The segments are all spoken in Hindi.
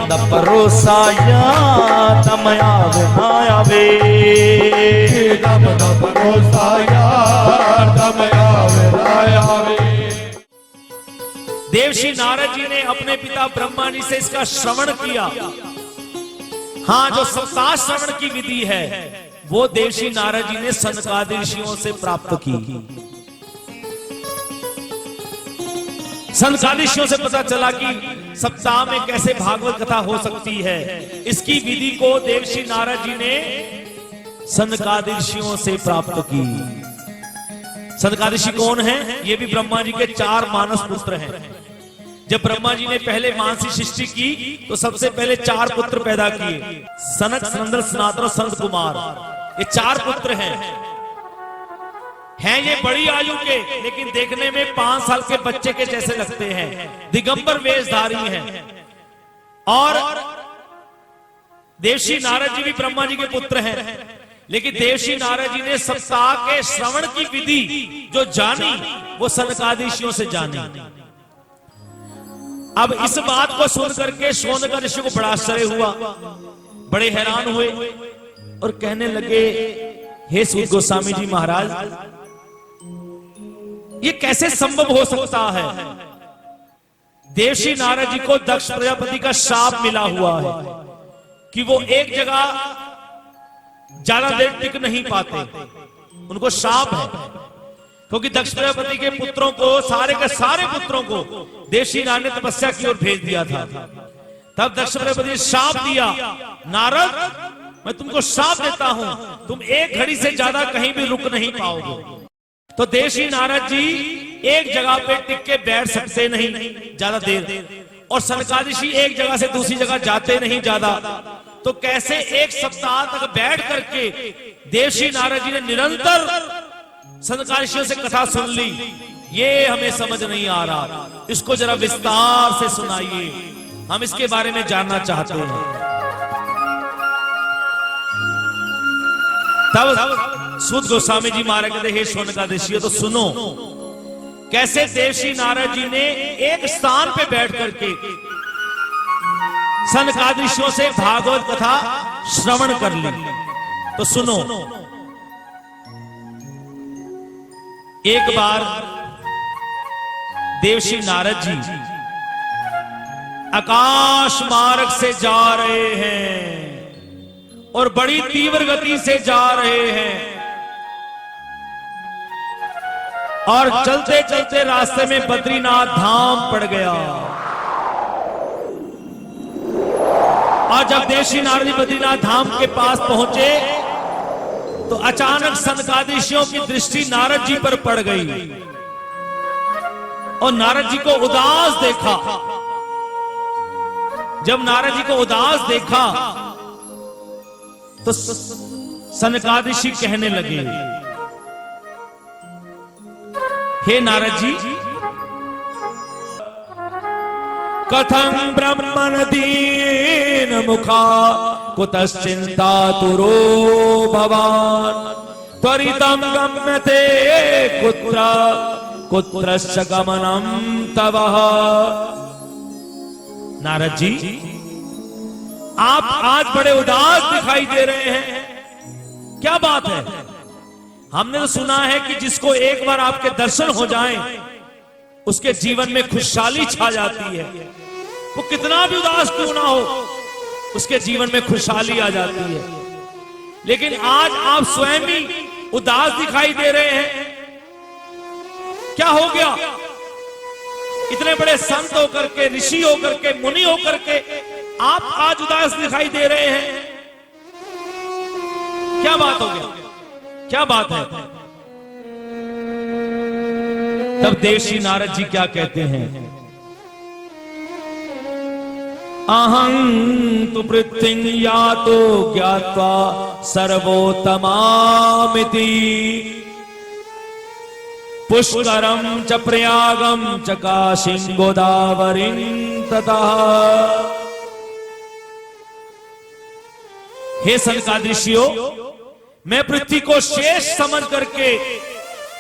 दम परोसाया दम आवे ना आवे, दम परोसाया दम आवे ना आवे। देवर्षि नारद जी ने अपने पिता ब्रह्मा जी से इसका श्रवण किया। हाँ, जो सप्ताह श्रवण की विधि है वो देवर्षि नारद जी ने सनकादि ऋषियों से प्राप्त की। सनकादि ऋषियों से पता चला कि सप्ताह में कैसे भागवत कथा हो सकती है। इसकी विधि को देवर्षि नारद जी ने सनकादि ऋषियों से प्राप्त की। सनकादि ऋषि कौन है? ये भी ब्रह्मा जी के 4 मानस पुत्र हैं। जब ब्रह्मा जी ने पहले मानस की सृष्टि की तो सबसे पहले 4 पुत्र पैदा किए, सनक, सनंदन, सनातन और सनत कुमार। ये 4 पुत्र हैं ये बड़ी आयु के, लेकिन देखने में 5 साल के बच्चे के जैसे लगते हैं। दिगंबर वेशधारी हैं। और देवर्षि नारद जी भी ब्रह्मा जी के पुत्र हैं, लेकिन देवर्षि नारद जी ने सप्ताह के श्रवण की विधि जो जानी वो सनकादि ऋषियों से जानी। अब इस बात को सुन करके शौनक ऋषि को बड़ा आश्चर्य हुआ, बड़े हैरान हुए और कहने लगे, हे सूत गोस्वामी जी महाराज, ये कैसे संभव हो सकता है? देवर्षि नारद जी को दक्ष प्रजापति का शाप मिला हुआ है कि वो एक जगह ज्यादा देर टिक नहीं पाते, उनको शाप है। क्योंकि दक्ष प्रजापति के पुत्रों को, सारे के सारे पुत्रों को देवर्षि नारद ने तपस्या की ओर भेज दिया था। तब दक्ष प्रजापति ने शाप दिया, नारद मैं तुमको शाप देता हूं, तुम एक घड़ी से ज्यादा कहीं भी रुक नहीं पाओगे। तो देवर्षि नारद जी एक जगह पे टिक के बैठ सकते नहीं ज्यादा देर, और सनकादि ऋषि एक जगह से दूसरी जगह जाते नहीं ज्यादा। तो कैसे एक सप्ताह तक बैठ करके देवर्षि नारद जी ने निरंतर सनकादि ऋषियों से कथा सुन ली, ये हमें समझ नहीं आ रहा। इसको जरा विस्तार से सुनाइए, हम इसके बारे में जानना चाहते हैं। तब सूत गोस्वामी जी महाराज कहते, हे शौनकादि ऋषियों, तो सुनो कैसे देवर्षि नारद जी ने एक स्थान पे बैठ करके सनकादि ऋषियों से भागवत कथा श्रवण कर ली। तो सुनो, एक बार देवर्षि नारद जी आकाश मार्ग से जा रहे हैं और बड़ी तीव्र गति से जा रहे हैं, और चलते चलते रास्ते में बद्रीनाथ धाम पड़ गया। और जब देवर्षि नारद जी बद्रीनाथ धाम के पास पहुंचे तो अचानक सनकादि ऋषियों की दृष्टि नारद जी पर पड़ गई और नारद जी को उदास देखा। जब नारद जी को उदास देखा तो सनकादि ऋषि कहने लगे, हे नारद जी, कथं ब्रह्मण दीन मुखा कुतश्चिंता तुरो भवान त्वरितं गम्यते कुत्र कुत्रश्च गमनं तव। नारद जी, आप आज बड़े उदास दिखाई दे रहे हैं, क्या बात है? हमने तो सुना है कि जिसको एक बार आपके दर्शन हो जाएं, उसके जीवन में खुशहाली छा जाती है। वो कितना भी उदास क्यों ना हो, उसके जीवन में खुशहाली आ जाती है। लेकिन आज आप स्वयं ही उदास दिखाई दे रहे हैं, क्या हो गया? इतने बड़े संत होकर के, ऋषि होकर के, मुनि होकर के आप आज उदास दिखाई दे रहे हैं, क्या बात हो गया? क्या बात है? तब देवर्षि नारद जी क्या कहते हैं, अहं तु पृथ्वीं यातो ज्ञात्वा सर्वोत्तमामिति पुष्करं च प्रयागं च काशीं गोदावरीं ततः। हे सनकादि ऋषियों, मैं पृथ्वी को शेष समझ करके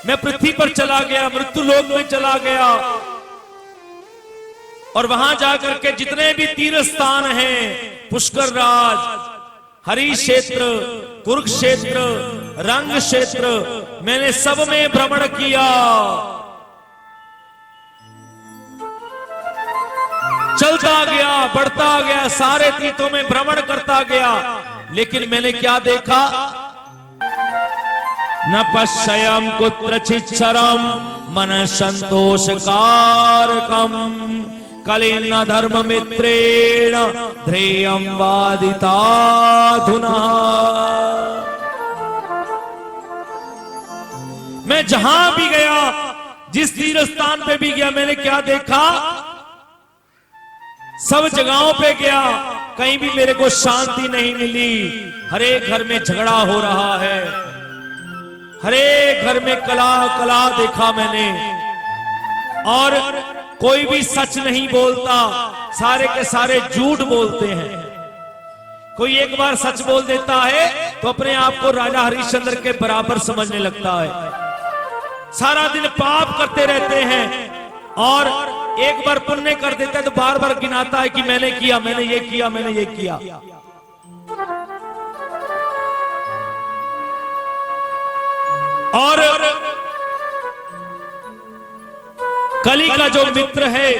मैं पृथ्वी पर चला गया, मृत्यु लोक में चला गया और वहां जाकर के जितने भी तीर्थ स्थान हैं, पुष्कर राज, हरि क्षेत्र, कुरुक्षेत्र, रंग क्षेत्र, मैंने सब में भ्रमण किया। चलता गया, बढ़ता गया, सारे तीर्थों में भ्रमण करता गया, लेकिन मैंने क्या देखा? न पश्यम कुत्रचिच्छरम मन संतोष कारकम कलिन्न धर्म मित्रेण ध्येयं वादिताधुना। मैं जहां भी गया, जिस तीर्थ स्थान पे भी गया, मैंने क्या देखा? सब जगहों पे गया, कहीं भी मेरे को शांति नहीं मिली। हर एक घर में झगड़ा हो रहा है, हर एक घर में कला कला देखा मैंने, और कोई भी सच नहीं बोलता, सारे के सारे झूठ बोलते हैं। कोई एक बार सच बोल देता है तो अपने आप को राजा हरिश्चंद्र के बराबर समझने लगता है। सारा दिन पाप करते रहते हैं, और एक बार पुण्य कर देता है तो बार बार गिनाता है कि मैंने किया, मैंने ये किया, मैंने ये किया। और कली का जो मित्र है,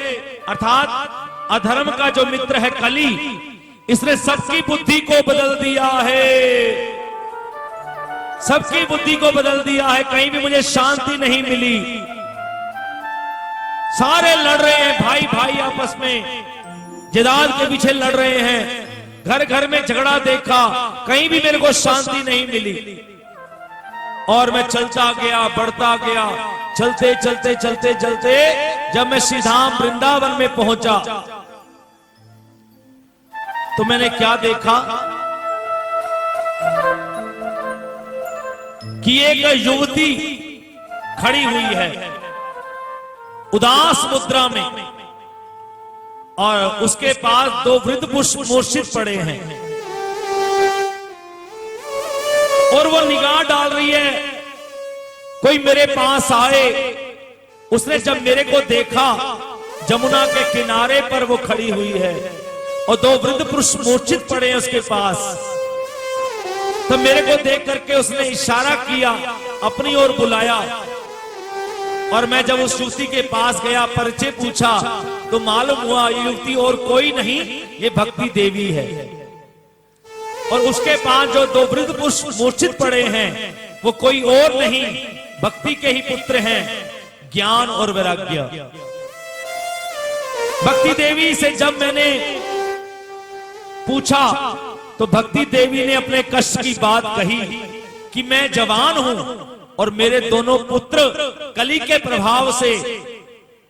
अर्थात अधर्म का जो मित्र है कली, इसने सबकी बुद्धि को बदल दिया है, सबकी बुद्धि को बदल दिया है। कहीं भी मुझे शांति नहीं मिली, सारे लड़ रहे हैं, भाई भाई आपस में जिदाल के पीछे लड़ रहे हैं, घर घर में झगड़ा देखा, कहीं भी मेरे को शांति नहीं मिली। और मैं चलता गया, बढ़ता गया, चलते चलते चलते चलते जब मैं श्रीधाम वृंदावन में पहुंचा तो मैंने क्या देखा कि एक युवती खड़ी हुई है उदास मुद्रा में, और उसके पास दो वृद्ध मूर्छित पड़े हैं, और वो निगाह डाल रही है। कोई मेरे पास आए, उसने जब मेरे को देखा, जमुना के किनारे पर वो खड़ी हुई है और दो वृद्ध पुरुष मूर्छित पड़े हैं उसके पास, तो मेरे को देख करके उसने इशारा किया, अपनी ओर बुलाया, और मैं जब उस युवती के पास गया, परिचय पूछा, तो मालूम हुआ ये युवती और कोई नहीं, ये भक्ति देवी है। और उसके पास जो दो वृद्ध पुरुष मूर्छित पड़े हैं वो कोई और नहीं, भक्ति के ही पुत्र हैं, ज्ञान और वैराग्य। भक्ति देवी से जब मैंने पूछा तो भक्ति देवी ने अपने कष्ट की बात कही कि मैं जवान हूं और मेरे दोनों पुत्र कली के प्रभाव से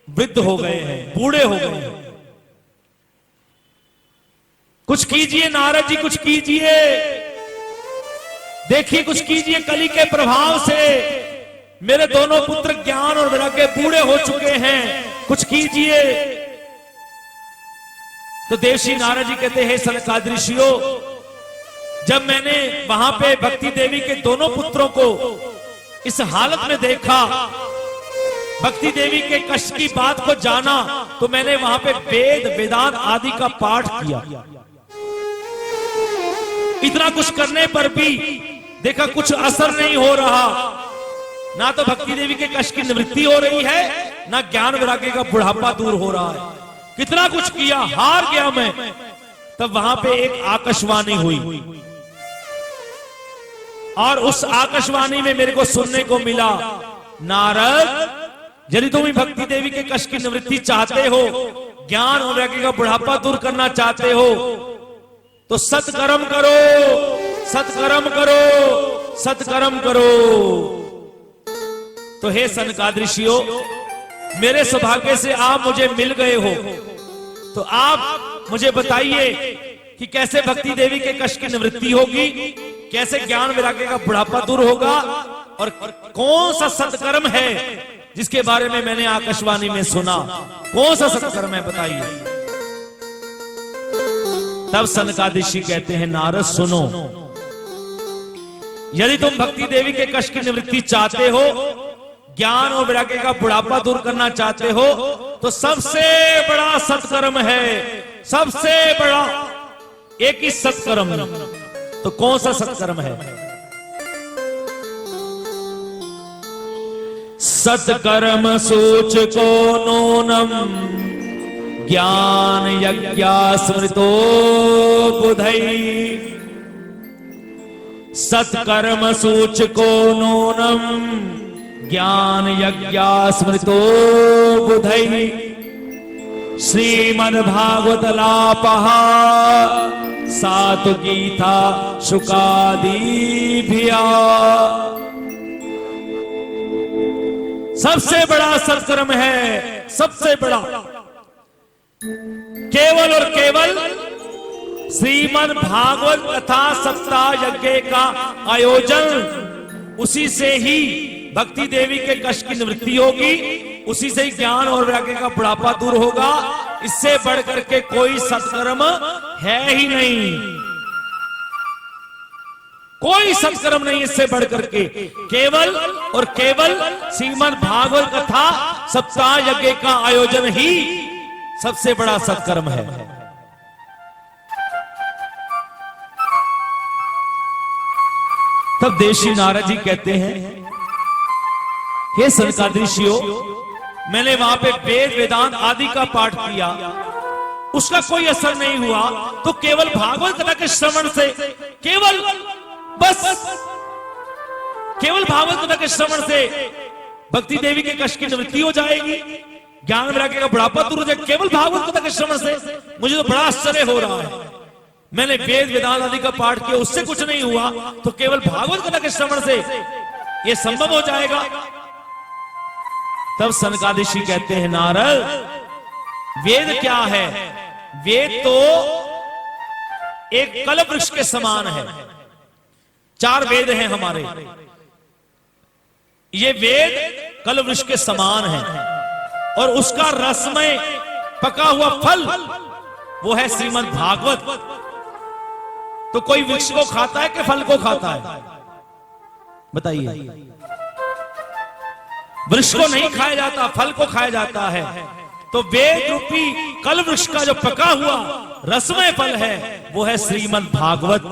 वृद्ध हो गए हैं, बूढ़े हो गए हैं। कुछ कीजिए नारद जी, कुछ कीजिए, देखिए कुछ कीजिए, कली के प्रभाव से मेरे दोनों पुत्र ज्ञान और वैराग्य बूढ़े हो चुके हैं, कुछ कीजिए। तो देवशी नारद जी कहते हैं, सनकादिक ऋषियों, जब मैंने वहां पे भक्ति देवी के दोनों पुत्रों को इस हालत में देखा, भक्ति देवी के कष्ट की बात को जाना, तो मैंने वहां पे वेद वेदांत आदि का पाठ किया। इतना कुछ करने पर भी देखा कुछ असर नहीं हो रहा, ना तो भक्ति देवी के कष्ट की निवृत्ति हो रही है, ना ज्ञान वैराग्य का बुढ़ापा दूर हो रहा है। कितना कुछ किया, हार गया मैं। तब वहां पे एक आकाशवाणी हुई, और उस आकाशवाणी में मेरे को सुनने को मिला, नारद, यदि तुम भक्ति देवी के कष्ट की निवृत्ति चाहते हो, ज्ञान और वैराग्य का बुढ़ापा दूर करना चाहते हो, तो सत्कर्म करो, सत्कर्म करो, सत्कर्म करो। तो हे सनकादिक ऋषियों, मेरे सौभाग्य से आप मुझे मिल गए हो, तो आप मुझे बताइए कि कैसे भक्ति देवी के कष्ट की निवृत्ति होगी, कैसे ज्ञान वैराग्य का बुढ़ापा दूर होगा, और कौन सा सत्कर्म है जिसके बारे में मैंने आकाशवाणी में सुना, कौन सा सत्कर्म है बताइए। तब सनकादिक ऋषि कहते हैं, नारद सुनो, यदि तुम भक्ति देवी के कष्ट की निवृत्ति चाहते हो, ज्ञान और वैराग्य का बुढ़ापा दूर करना चाहते हो, तो तो सबसे बड़ा सत्कर्म है, सबसे बड़ा एक ही सत्कर्म है। तो कौन सा सत्कर्म है? सत्कर्म सूचको नूनम ज्ञान यज्ञा स्मृतो बुधई। सत्कर्म सूचको नूनम ज्ञान यज्ञा स्मृतो बुधई। श्रीमद्भागवत लापः सातु गीता शुकादिभिया। सबसे बड़ा सत्कर्म है, सबसे बड़ा, केवल और केवल श्रीमद् भागवत कथा सप्ताह यज्ञ का आयोजन। उसी से ही भक्ति देवी के कष्ट की निवृत्ति होगी, उसी से ही ज्ञान और वैराग्य का बुढ़ापा दूर होगा। इससे बढ़कर के कोई सत्कर्म है ही नहीं, कोई सत्कर्म नहीं इससे बढ़कर के। केवल और केवल श्रीमद् भागवत कथा सप्ताह यज्ञ का आयोजन ही सबसे बड़ा सत्कर्म है। तब देशी नारद जी कहते हैं, हे सनकादिशियों, मैंने वहां पे वेद वेदांत आदि का पाठ किया, उसका कोई असर नहीं हुआ, तो केवल भागवत कथा के श्रवण से, केवल भागवत कथा के श्रवण से भक्ति देवी के कष्ट की निवृत्ति हो जाएगी, ज्ञान वैराग्य का बुढ़ापा दूर हो जाएगा, केवल भागवत कथा के श्रवण से। मुझे तो बड़ा आश्चर्य हो रहा है, मैंने वेद वेदांत आदि का पाठ किया, उससे कुछ नहीं हुआ, तो केवल भागवत कथा के श्रवण से यह संभव हो जाएगा। तब सनकादिशी कहते हैं, नारद, वेद क्या है? वेद तो एक कल्प वृक्ष के समान है। 4 वेद हैं हमारे, ये वेद कल्प वृक्ष के समान है, और उसका रसमय पका हुआ फल वो है श्रीमद् भागवत। तो कोई वृक्ष को खाता है कि फल को खाता है? बताइए। वृक्ष को नहीं खाया जाता, फल को खाया जाता है। तो वेद रूपी कल्प वृक्ष का जो पका हुआ रसमय फल है वो है श्रीमद् भागवत,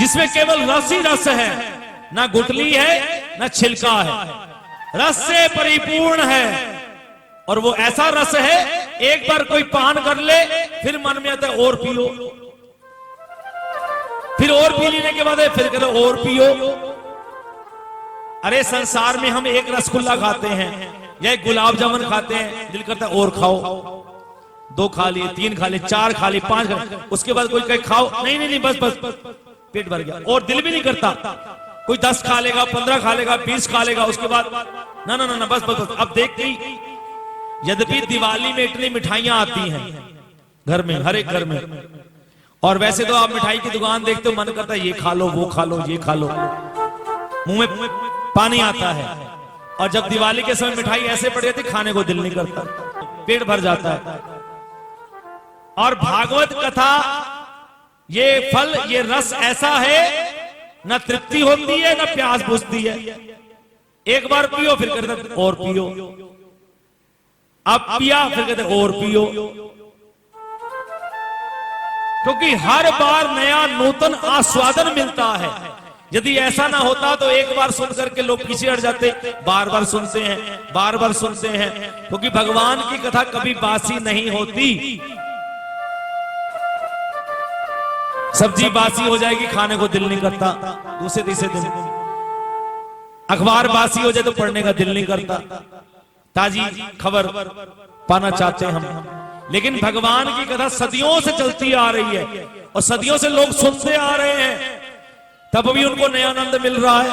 जिसमें केवल रस ही रस है, ना गुठली है ना छिलका है, रस से परिपूर्ण है। और वो ऐसा रस है, एक बार कोई पान कर ले फिर मन में आता है और पियो, फिर और पी लेने के बाद फिर कहते और पियो। अरे संसार में हम एक रसगुल्ला खाते हैं या एक गुलाब जामुन खाते हैं, दिल करता है और खाओ, 2 खा लिए, 3 खा लिए, 4 खा लिए, 5 खा लिए, उसके बाद कोई कहे खाओ, नहीं नहीं नहीं, बस पेट भर गया, और दिल भी नहीं करता। कोई 10 खा लेगा, 15 खा लेगा, 20 खा लेगा, उसके बाद ना ना ना बस। अब देखते ही, यद्यपि दिवाली में इतनी मिठाइयां आती हैं घर में, हर एक घर में, और वैसे तो आप मिठाई की दुकान देखते हो, मन करता है ये खा लो, वो खा लो, ये खा लो, मुंह में पानी आता है। और जब दिवाली के समय मिठाई ऐसे पड़ जाती, खाने को दिल नहीं करता, पेट भर जाता है। और भागवत कथा, ये फल, ये रस ऐसा है, न तृप्ति होती है न प्यास बुझती है। एक बार पियो फिर कहते और पियो, अब पिया फिर कहते और पियो, क्योंकि हर बार नया नूतन आस्वादन मिलता है। यदि ऐसा ना होता तो एक बार सुन करके लोग पीछे हट जाते, बार बार सुनते हैं, बार बार सुनते हैं, क्योंकि भगवान की कथा कभी बासी नहीं होती। सब्जी बासी हो जाएगी, खाने को दिल नहीं करता, दूसरे तीसरे दिन। अखबार बासी हो जाए तो पढ़ने का दिल नहीं करता, ताजी खबर पाना चाहते हैं हम। लेकिन भगवान की कथा सदियों से चलती आ रही है और सदियों से लोग सुनते आ रहे हैं, तब भी उनको नया आनंद मिल रहा है।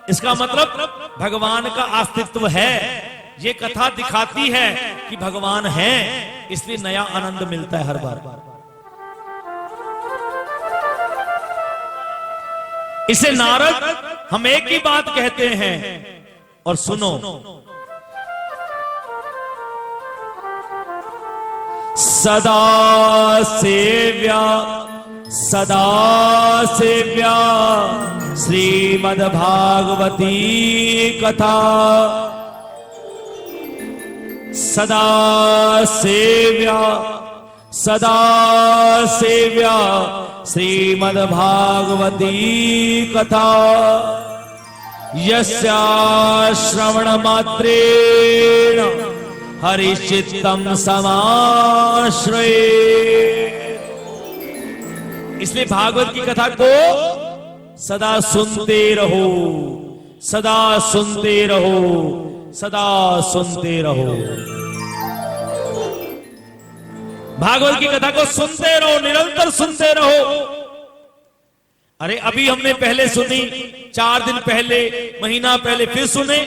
इसका मतलब भगवान का अस्तित्व है। ये कथा दिखाती है कि भगवान है, इसलिए नया आनंद मिलता है हर बार। इसे नारद हम एक ही बात कहते हैं, और सुनो, सदा सेव्या सदा सेव्या श्रीमद्भागवती कथा सदा सेव्या सदा सेव्या श्रीमद्भागवती कथा यस्या श्रवण मात्रेण हरिचित्तम समाश्रये। इसलिए भागवत की कथा को सदा सुनते रहो, सदा सुनते रहो, सदा सुनते रहो। भागवत की कथा को सुनते रहो, निरंतर सुनते रहो। अरे अभी हमने पहले सुनी, 4 दिन पहले, महीना पहले फिर सुने।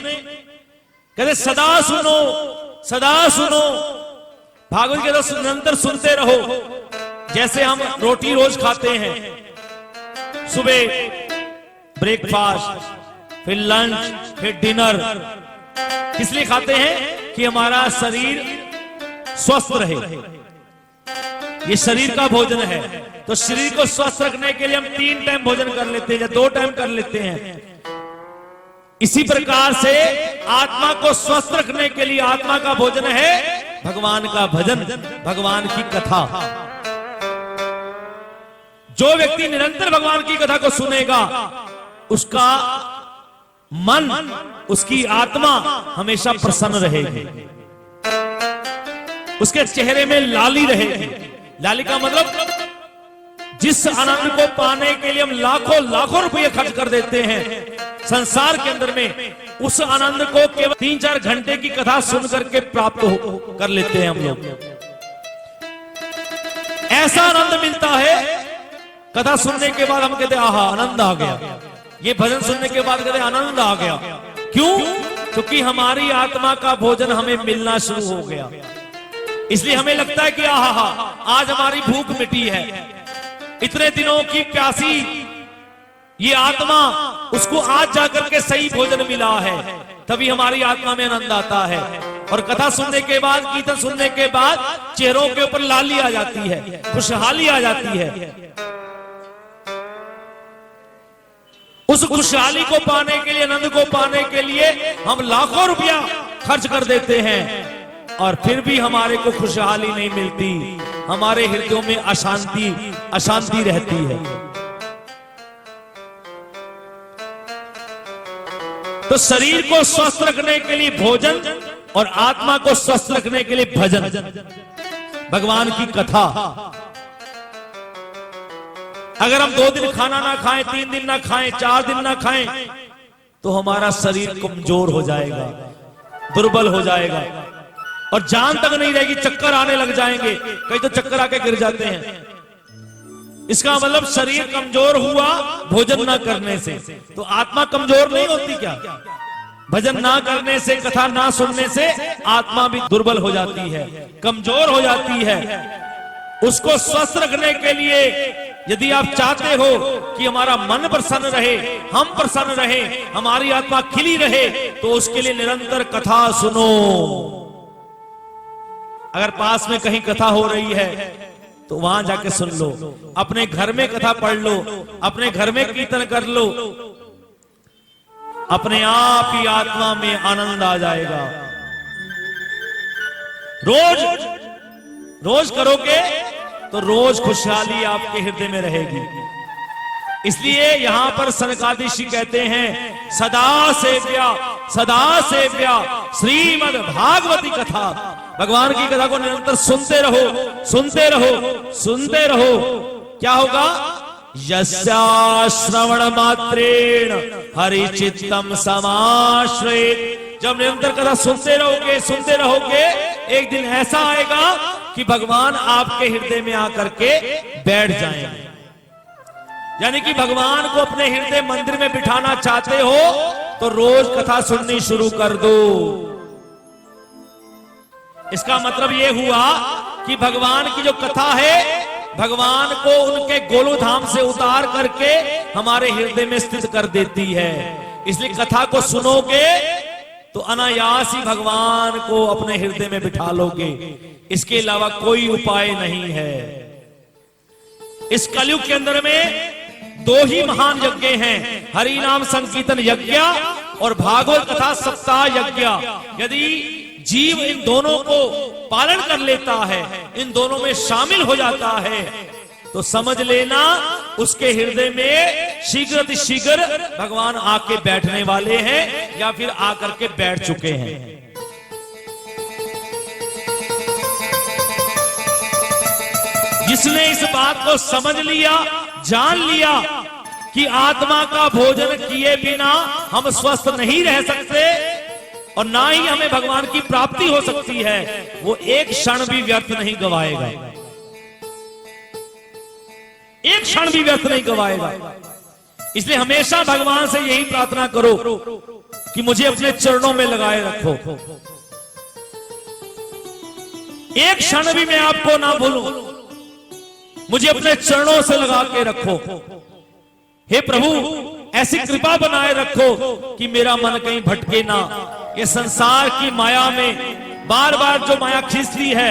कहते सदा सुनो, सदा सुनो। भागवत की कथा निरंतर सुनते रहो। जैसे हम रोटी रोज खाते हैं, सुबह ब्रेकफास्ट, फिर लंच, फिर डिनर। किस लिए खाते हैं? कि हमारा शरीर स्वस्थ रहे। ये शरीर का भोजन है। तो शरीर को स्वस्थ रखने के लिए हम 3 टाइम भोजन कर लेते हैं या 2 टाइम कर लेते हैं। इसी प्रकार से आत्मा को स्वस्थ रखने के लिए आत्मा का भोजन है भगवान का भजन, भगवान की कथा। जो व्यक्ति निरंतर भगवान की कथा को सुनेगा, उसका मन, उसकी आत्मा हमेशा प्रसन्न रहेगी। उसके चेहरे में लाली रहेगी। लाली का मतलब जिस आनंद को पाने के लिए हम लाखों लाखों रुपये खर्च कर देते हैं संसार के अंदर में, उस आनंद को केवल 3-4 घंटे की कथा सुन करके प्राप्त कर लेते हैं हम लोग। ऐसा आनंद मिलता है कथा सुनने के बाद, हम कहते आहा आनंद आ गया। ये भजन सुनने के बाद कहते आनंद आ गया। क्यों? क्योंकि हमारी आत्मा का भोजन हमें मिलना शुरू हो गया। इसलिए हमें लगता है कि आहा आज हमारी भूख मिटी है। इतने दिनों की प्यासी ये आत्मा, उसको आज जाकर के सही भोजन मिला है, तभी हमारी आत्मा में आनंद आता है। और कथा सुनने के बाद, कीर्तन सुनने के बाद चेहरों के ऊपर लाली आ जाती है, खुशहाली आ जाती है। उस खुशहाली को पाने के लिए, आनंद को पाने के लिए हम लाखों रुपया खर्च कर देते हैं और फिर भी हमारे को खुशहाली नहीं मिलती। हमारे हृदयों में अशांति अशांति रहती है। तो शरीर को स्वस्थ रखने के लिए भोजन और आत्मा को स्वस्थ रखने के लिए भजन, भगवान की कथा। अगर हम 2 दिन खाना ना खाएं, 3 दिन ना खाएं, 4 दिन ना खाएं, तो हमारा शरीर कमजोर हो जाएगा, दुर्बल हो जाएगा और जान तक नहीं रहेगी। चक्कर आने लग जाएंगे, कई तो चक्कर आके गिर जाते हैं। इसका मतलब शरीर कमजोर हुआ भोजन ना करने से। तो आत्मा कमजोर नहीं होती क्या? भजन ना करने से, कथा ना सुनने से आत्मा भी दुर्बल हो जाती है, कमजोर हो जाती है। उसको स्वस्थ रखने के लिए यदि आप चाहते हो कि हमारा मन प्रसन्न रहे, हम प्रसन्न रहे, हमारी आत्मा खिली रहे, तो उसके लिए निरंतर कथा सुनो। अगर पास में कहीं कथा हो रही है तो वहां जाके सुन लो, अपने घर में कथा पढ़ लो, अपने घर में कीर्तन कर लो, अपने आप ही आत्मा में आनंद आ जाएगा। रोज रोज करोगे तो रोज खुशहाली आपके हृदय में रहेगी। इसलिए यहां पर सनकादिक ऋषि कहते हैं सदा सेव्या श्रीमद् भागवती कथा। भगवान की कथा को निरंतर सुनते रहो, सुनते रहो, सुनते रहो। क्या होगा? यस्या श्रवण मात्रेण हरिचित्तम समाश्रयेत्। जब निरंतर कथा सुनते रहोगे, एक दिन ऐसा आएगा कि भगवान आपके हृदय में आकर के बैठ जाएंगे। यानी कि भगवान को अपने हृदय मंदिर में बिठाना चाहते हो तो रोज कथा सुननी शुरू कर दो। इसका मतलब यह हुआ कि भगवान की जो कथा है, भगवान को उनके गोलोधाम से उतार करके हमारे हृदय में स्थित कर देती है। इसलिए कथा को सुनोगे तो अनायास ही भगवान को अपने हृदय में बिठा लोगे। इसके अलावा कोई उपाय नहीं है। इस कलयुग के अंदर में 2 ही महान यज्ञ हैं, हरि नाम संकीर्तन यज्ञ और भागवत कथा सप्ताह यज्ञ। यदि जीव इन दोनों को पालन कर लेता है, इन दोनों में शामिल हो जाता है, तो समझ लेना उसके हृदय में शीघ्र भगवान आके बैठने वाले हैं या फिर आकर के बैठ चुके हैं। जिसने इस बात को समझ लिया, जान लिया कि आत्मा का भोजन किए बिना हम स्वस्थ नहीं रह सकते और ना ही हमें भगवान की प्राप्ति हो सकती है, वो एक क्षण भी व्यर्थ नहीं गवाएगा, एक क्षण भी व्यर्थ नहीं गवाएगा। इसलिए हमेशा भगवान से यही प्रार्थना करो कि मुझे अपने चरणों में लगाए रखो, एक क्षण भी मैं आपको ना भूलूं, मुझे अपने चरणों से लगा के रखो। हे प्रभु, ऐसी कृपा बनाए रखो कि मेरा मन कहीं भटके ना, ये संसार की माया में बार बार जो माया खींचती है,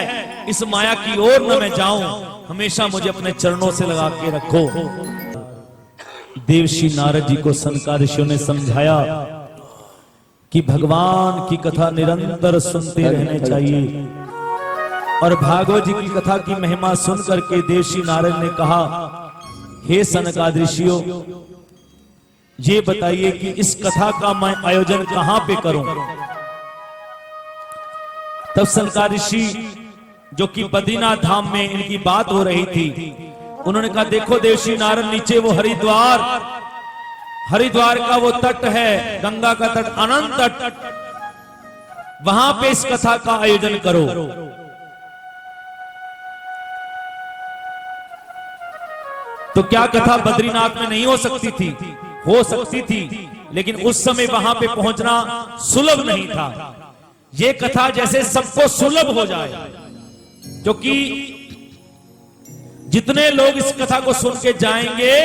इस माया की ओर न मैं जाऊं, हमेशा मुझे अपने चरणों से लगा के रखो। देवर्षि नारद जी को सनका ऋषियों ने समझाया कि भगवान की कथा निरंतर सुनते रहने चाहिए, और भागवत जी की कथा की महिमा सुन करके देवर्षि नारद ने कहा, हे सनकादिक ऋषियों, ये बताइए कि इस कथा का मैं आयोजन कहां पे करूं। तब सनकादिक ऋषि, जो कि बद्रीनाथ धाम में इनकी बात हो रही थी, उन्होंने कहा, देखो देवर्षि नारद, नीचे वो हरिद्वार का वो तट है, गंगा का तट, अनंत तट, वहां पे इस कथा का आयोजन करो। तो क्या कथा बद्रीनाथ में नहीं हो सकती थी? हो सकती थी, लेकिन उस समय वहां पे पहुंचना सुलभ नहीं था। ये कथा जैसे सबको सुलभ हो जाए, क्योंकि जितने लोग इस कथा को सुन के जाएंगे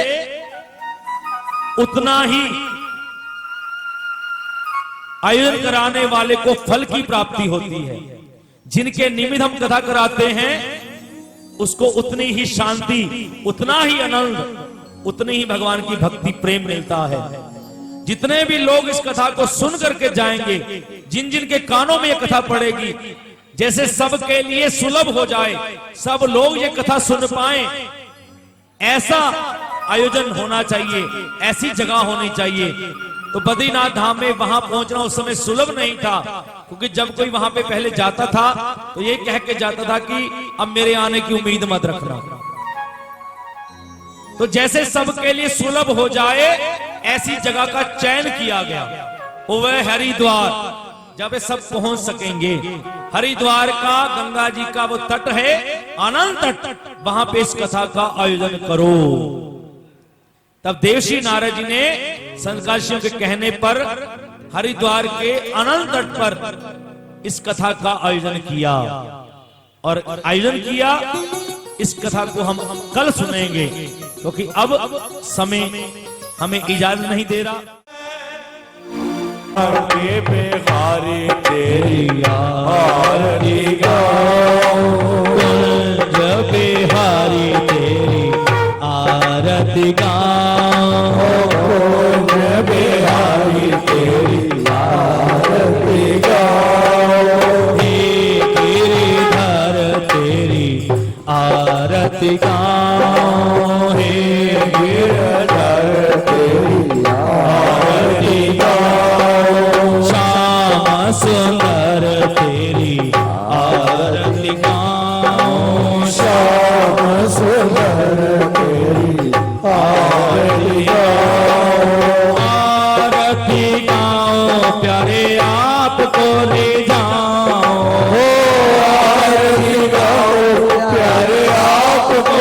उतना ही आयोजन कराने वाले को फल की प्राप्ति होती है। जिनके निमित्त हम कथा कराते हैं उसको उतनी ही शांति, उतना ही आनंद, उतनी ही भगवान की भक्ति प्रेम मिलता है। जितने भी लोग इस कथा को सुन करके जाएंगे, जिन जिन के कानों में यह कथा पड़ेगी, जैसे सबके लिए सुलभ हो जाए, सब लोग ये कथा सुन पाए, ऐसा आयोजन होना चाहिए, ऐसी जगह होनी चाहिए। तो बद्रीनाथ धाम में वहां पहुंचना उस समय सुलभ नहीं था, क्योंकि जब कोई वहां पे पहले जाता था तो ये कह के जाता था कि अब मेरे आने की उम्मीद मत रखना। तो जैसे सबके लिए सुलभ हो जाए, ऐसी जगह का चयन किया गया, वह हरिद्वार, जब सब पहुंच सकेंगे। हरिद्वार का गंगा जी का वो तट है, अनंत तट, वहां पे इस कथा का आयोजन करो। तब देवर्षि नारद जी ने सनकादिक के कहने पर हरिद्वार के अनंत तट पर इस कथा का आयोजन किया, और आयोजन किया। इस कथा को हम कल सुनेंगे, क्योंकि अब समय हमें इजाजत नहीं दे रहा। बिहारी तेरी आरती गाऊं, बिहारी तेरी आरती गाऊं, बिहारी तेरी आरती गाऊं, गिरिधर तेरी आरती गाऊं, हे गिरधर तेरी आरती गाऊं, श्याम सुंदर तेरी आरती गाऊं, श्याम सुंदर तेरी आरती गाऊं, आरती गाऊं, प्यारे आपको ले जाऊं, आरती गाऊं, प्यारे आपको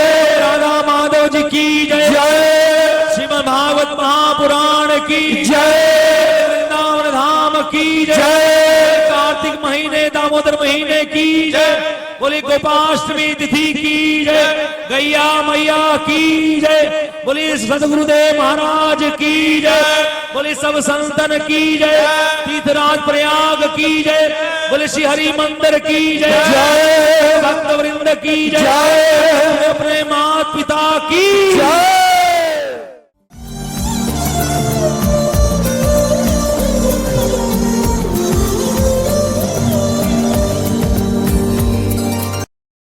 की जय वृंदावन धाम की जय कार्तिक महीने दामोदर महीने की जय बोले गोपाष्टमी तिथि की जय गैया मैया की जय बोले सदगुरुदेव महाराज की जय बोले सब संतन की जय तीर्थराज प्रयाग की जय बोले श्री हरि मंदिर की जय जय भक्त वृंद की जय जय